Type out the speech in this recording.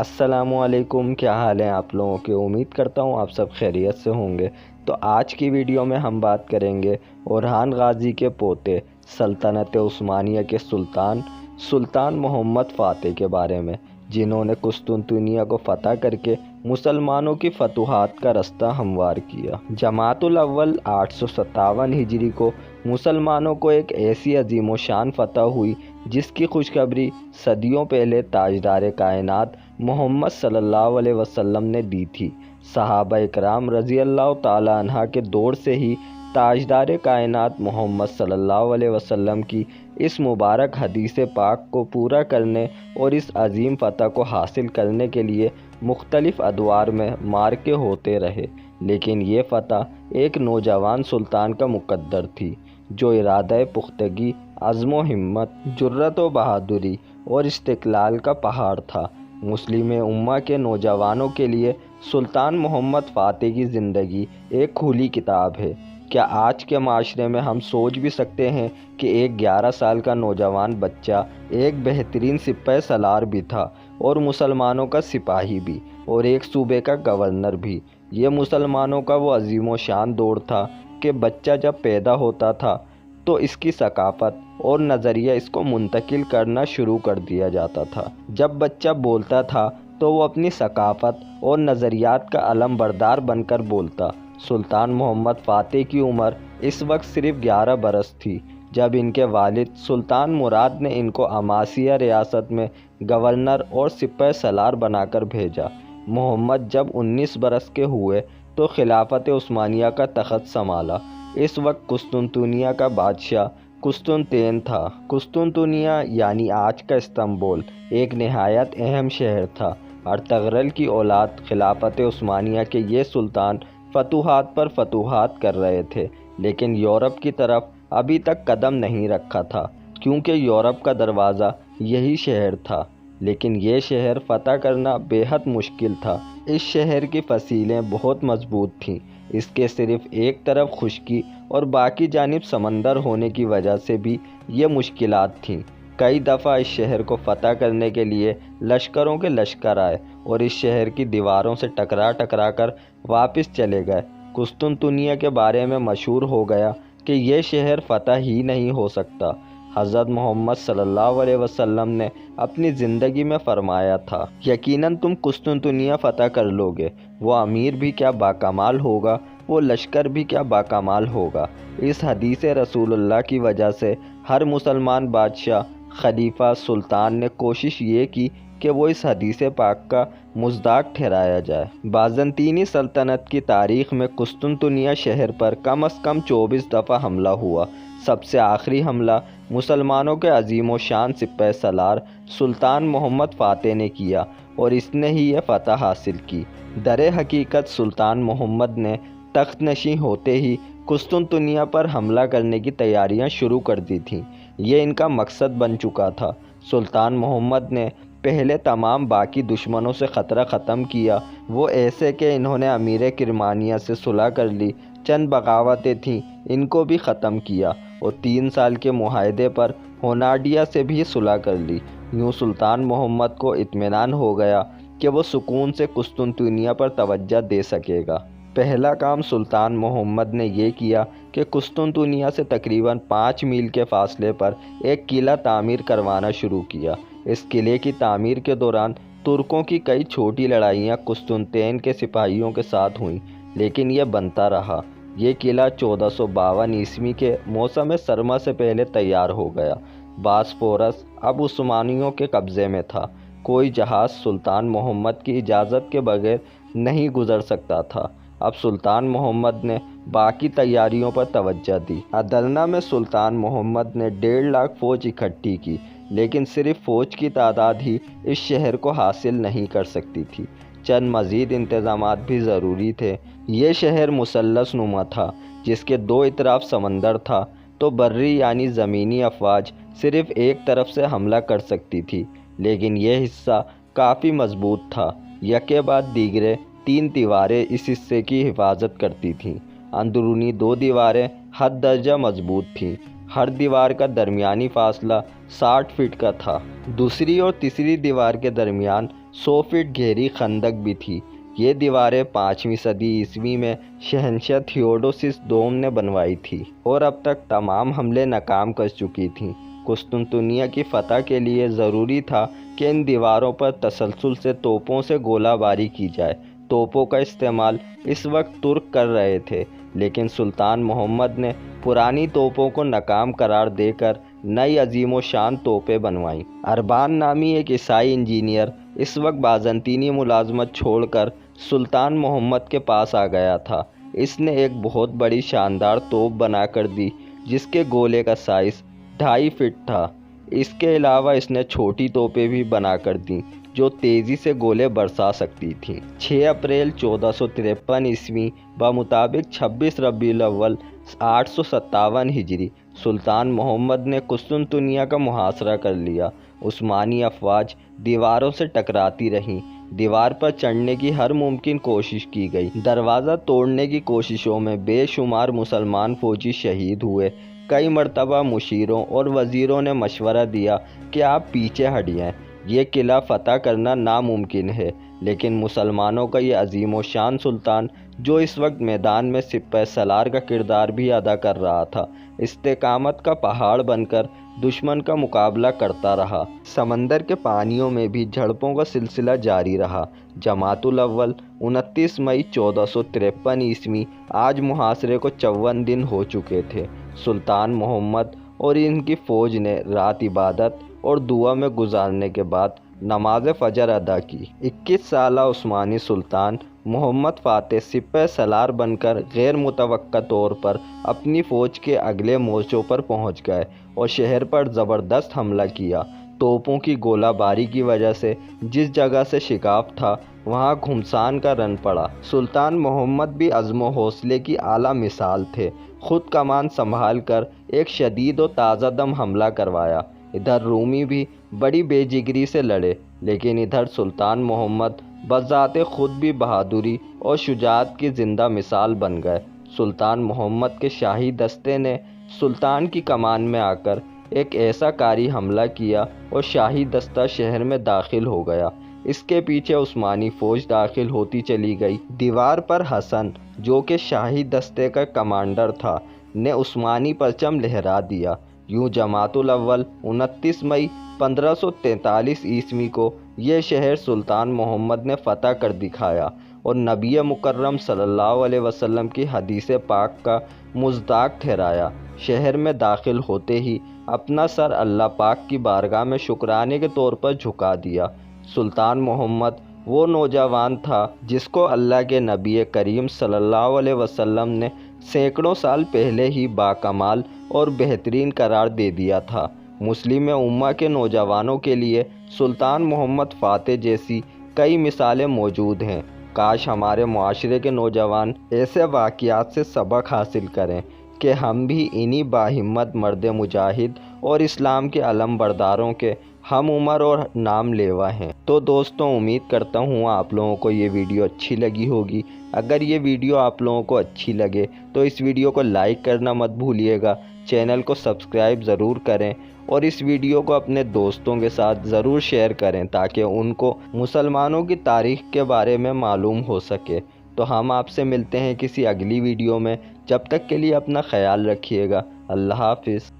السلام علیکم، کیا حال ہیں آپ لوگوں کے؟ امید کرتا ہوں آپ سب خیریت سے ہوں گے۔ تو آج کی ویڈیو میں ہم بات کریں گے اورحان غازی کے پوتے سلطنت عثمانیہ کے سلطان محمد فاتح کے بارے میں، جنہوں نے قسطنطنیہ کو فتح کر کے مسلمانوں کی فتوحات کا رستہ ہموار کیا۔ جمادی الاول 857 ہجری کو مسلمانوں کو ایک ایسی عظیم و شان فتح ہوئی جس کی خوشخبری صدیوں پہلے تاجدار کائنات محمد صلی اللہ علیہ وسلم نے دی تھی۔ صحابہ اکرام رضی اللہ تعالیٰ عنہ کے دور سے ہی تاجدار کائنات محمد صلی اللہ علیہ وسلم کی اس مبارک حدیث پاک کو پورا کرنے اور اس عظیم فتح کو حاصل کرنے کے لیے مختلف ادوار میں معرکے ہوتے رہے، لیکن یہ فتح ایک نوجوان سلطان کا مقدر تھی جو ارادہ پختگی، عزم و ہمت، جرأت و بہادری اور استقلال کا پہاڑ تھا۔ مسلم امہ کے نوجوانوں کے لیے سلطان محمد فاتح کی زندگی ایک کھلی کتاب ہے۔ کیا آج کے معاشرے میں ہم سوچ بھی سکتے ہیں کہ ایک 11 سال کا نوجوان بچہ ایک بہترین سپہ سالار بھی تھا اور مسلمانوں کا سپاہی بھی اور ایک صوبے کا گورنر بھی۔ یہ مسلمانوں کا وہ عظیم و شان دور تھا کہ بچہ جب پیدا ہوتا تھا تو اس کی ثقافت اور نظریہ اس کو منتقل کرنا شروع کر دیا جاتا تھا۔ جب بچہ بولتا تھا تو وہ اپنی ثقافت اور نظریات کا علم بردار بن کر بولتا۔ سلطان محمد فاتح کی عمر اس وقت صرف 11 برس تھی جب ان کے والد سلطان مراد نے ان کو اماسیہ ریاست میں گورنر اور سپہ سالار بنا کر بھیجا۔ محمد جب 19 برس کے ہوئے تو خلافت عثمانیہ کا تخت سنبھالا۔ اس وقت قسطنطنیہ کا بادشاہ قسطنطین تھا۔ قسطنطنیہ یعنی آج کا استنبول ایک نہایت اہم شہر تھا۔ ارطغرل کی اولاد خلافت عثمانیہ کے یہ سلطان فتوحات پر فتوحات کر رہے تھے، لیکن یورپ کی طرف ابھی تک قدم نہیں رکھا تھا کیونکہ یورپ کا دروازہ یہی شہر تھا، لیکن یہ شہر فتح کرنا بے حد مشکل تھا۔ اس شہر کی فصیلیں بہت مضبوط تھیں، اس کے صرف ایک طرف خشکی اور باقی جانب سمندر ہونے کی وجہ سے بھی یہ مشکلات تھیں۔ کئی دفعہ اس شہر کو فتح کرنے کے لیے لشکروں کے لشکر آئے اور اس شہر کی دیواروں سے ٹکرا کر واپس چلے گئے۔ قسطنطنیہ کے بارے میں مشہور ہو گیا کہ یہ شہر فتح ہی نہیں ہو سکتا۔ حضرت محمد صلی اللہ علیہ وسلم نے اپنی زندگی میں فرمایا تھا، یقیناً تم قسطنطنیہ فتح کر لو گے۔ وہ امیر بھی کیا باکمال ہوگا، وہ لشکر بھی کیا باکمال ہوگا۔ اس حدیث رسول اللہ کی وجہ سے ہر مسلمان بادشاہ، خلیفہ، سلطان نے کوشش یہ کی کہ وہ اس حدیث پاک کا مصداق ٹھہرایا جائے۔ بازنطینی سلطنت کی تاریخ میں قسطنطنیہ شہر پر کم از کم 24 دفعہ حملہ ہوا۔ سب سے آخری حملہ مسلمانوں کے عظیم و شان سپہ سالار سلطان محمد فاتح نے کیا اور اس نے ہی یہ فتح حاصل کی۔ در حقیقت سلطان محمد نے تخت نشین ہوتے ہی قسطنطنیہ پر حملہ کرنے کی تیاریاں شروع کر دی تھیں۔ یہ ان کا مقصد بن چکا تھا۔ سلطان محمد نے پہلے تمام باقی دشمنوں سے خطرہ ختم کیا، وہ ایسے کہ انہوں نے امیر کرمانیہ سے صلح کر لی، چند بغاوتیں تھیں ان کو بھی ختم کیا اور 3 سال کے معاہدے پر ہوناڈیا سے بھی صلح کر لی۔ یوں سلطان محمد کو اطمینان ہو گیا کہ وہ سکون سے قسطنطنیہ پر توجہ دے سکے گا۔ پہلا کام سلطان محمد نے یہ کیا کہ قسطنطنیہ سے تقریباً 5 میل کے فاصلے پر ایک قلعہ تعمیر کروانا شروع کیا۔ اس قلعے کی تعمیر کے دوران ترکوں کی کئی چھوٹی لڑائیاں قسطنطین کے سپاہیوں کے ساتھ ہوئیں، لیکن یہ بنتا رہا۔ یہ قلعہ 1452 عیسوی کے موسم سرما سے پہلے تیار ہو گیا۔ باسفورس اب عثمانیوں کے قبضے میں تھا۔ کوئی جہاز سلطان محمد کی اجازت کے بغیر نہیں گزر سکتا تھا۔ اب سلطان محمد نے باقی تیاریوں پر توجہ دی۔ ادرنا میں سلطان محمد نے 1.5 لاکھ فوج اکٹھی کی، لیکن صرف فوج کی تعداد ہی اس شہر کو حاصل نہیں کر سکتی تھی، چند مزید انتظامات بھی ضروری تھے۔ یہ شہر مثلث نما تھا جس کے 2 اطراف سمندر تھا، تو بری یعنی زمینی افواج صرف ایک طرف سے حملہ کر سکتی تھی، لیکن یہ حصہ کافی مضبوط تھا۔ یکے بعد دیگرے 3 دیواریں اس حصے کی حفاظت کرتی تھیں۔ اندرونی 2 دیواریں حد درجہ مضبوط تھیں۔ ہر دیوار کا درمیانی فاصلہ 60 فٹ کا تھا۔ دوسری اور تیسری دیوار کے درمیان 100 فٹ گہری خندق بھی تھی۔ یہ دیواریں 5ویں صدی عیسوی میں شہنشاہ تھیوڈوسس دوم نے بنوائی تھی اور اب تک تمام حملے ناکام کر چکی تھیں۔ قسطنطنیہ کی فتح کے لیے ضروری تھا کہ ان دیواروں پر تسلسل سے توپوں سے گولہ باری کی جائے۔ توپوں کا استعمال اس وقت ترک کر رہے تھے، لیکن سلطان محمد نے پرانی توپوں کو ناکام قرار دے کر نئی عظیم و شان توپیں بنوائیں۔ اربان نامی ایک عیسائی انجینئر اس وقت بازنطینی ملازمت چھوڑ کر سلطان محمد کے پاس آ گیا تھا۔ اس نے ایک بہت بڑی شاندار توپ بنا کر دی جس کے گولے کا سائز 2.5 فٹ تھا۔ اس کے علاوہ اس نے چھوٹی توپیں بھی بنا کر دیں جو تیزی سے گولے برسا سکتی تھیں۔ 6 اپریل 1453 عیسوی بمطابق 26 ربیع الاول 857 ہجری سلطان محمد نے قسطنطنیہ کا محاصرہ کر لیا۔ عثمانی افواج دیواروں سے ٹکراتی رہیں۔ دیوار پر چڑھنے کی ہر ممکن کوشش کی گئی۔ دروازہ توڑنے کی کوششوں میں بے شمار مسلمان فوجی شہید ہوئے۔ کئی مرتبہ مشیروں اور وزیروں نے مشورہ دیا کہ آپ پیچھے ہٹ جائیں، یہ قلعہ فتح کرنا ناممکن ہے، لیکن مسلمانوں کا یہ عظیم و شان سلطان، جو اس وقت میدان میں سپہ سالار کا کردار بھی ادا کر رہا تھا، استقامت کا پہاڑ بن کر دشمن کا مقابلہ کرتا رہا۔ سمندر کے پانیوں میں بھی جھڑپوں کا سلسلہ جاری رہا۔ جمادی الاول 29 مئی 1453 عیسوی آج محاصرے کو 54 دن ہو چکے تھے۔ سلطان محمد اور ان کی فوج نے رات عبادت اور دعا میں گزارنے کے بعد نماز فجر ادا کی۔ 21 سالہ عثمانی سلطان محمد فاتح سپہ سالار بن کر غیر متوقع طور پر اپنی فوج کے اگلے مورچوں پر پہنچ گئے اور شہر پر زبردست حملہ کیا۔ توپوں کی گولہ باری کی وجہ سے جس جگہ سے شگاف تھا وہاں گھمسان کا رن پڑا۔ سلطان محمد بھی عزم و حوصلے کی اعلیٰ مثال تھے۔ خود کمان سنبھال کر ایک شدید و تازہ دم حملہ کروایا۔ ادھر رومی بھی بڑی بے جگری سے لڑے، لیکن ادھر سلطان محمد بذات خود بھی بہادری اور شجاعت کی زندہ مثال بن گئے۔ سلطان محمد کے شاہی دستے نے سلطان کی کمان میں آ کر ایک ایسا کاری حملہ کیا اور شاہی دستہ شہر میں داخل ہو گیا۔ اس کے پیچھے عثمانی فوج داخل ہوتی چلی گئی۔ دیوار پر حسن، جو کہ شاہی دستے کا کمانڈر تھا، نے عثمانی پرچم لہرا دیا۔ یوں جمادی الاول 29 مئی 1543 عیسوی کو یہ شہر سلطان محمد نے فتح کر دکھایا اور نبی مکرم صلی اللہ علیہ وسلم کی حدیث پاک کا مصداق ٹھہرایا۔ شہر میں داخل ہوتے ہی اپنا سر اللہ پاک کی بارگاہ میں شکرانے کے طور پر جھکا دیا۔ سلطان محمد وہ نوجوان تھا جس کو اللہ کے نبی کریم صلی اللہ علیہ وسلم نے سینکڑوں سال پہلے ہی باکمال اور بہترین قرار دے دیا تھا۔ مسلم امہ کے نوجوانوں کے لیے سلطان محمد فاتح جیسی کئی مثالیں موجود ہیں۔ کاش ہمارے معاشرے کے نوجوان ایسے واقعات سے سبق حاصل کریں کہ ہم بھی انہی باہمت مرد مجاہد اور اسلام کے علم برداروں کے ہم عمر اور نام لیوا ہیں۔ تو دوستوں، امید کرتا ہوں آپ لوگوں کو یہ ویڈیو اچھی لگی ہوگی۔ اگر یہ ویڈیو آپ لوگوں کو اچھی لگے تو اس ویڈیو کو لائک کرنا مت بھولیے گا، چینل کو سبسکرائب ضرور کریں اور اس ویڈیو کو اپنے دوستوں کے ساتھ ضرور شیئر کریں تاکہ ان کو مسلمانوں کی تاریخ کے بارے میں معلوم ہو سکے۔ تو ہم آپ سے ملتے ہیں کسی اگلی ویڈیو میں، جب تک کے لیے اپنا خیال رکھیے گا۔ اللہ حافظ۔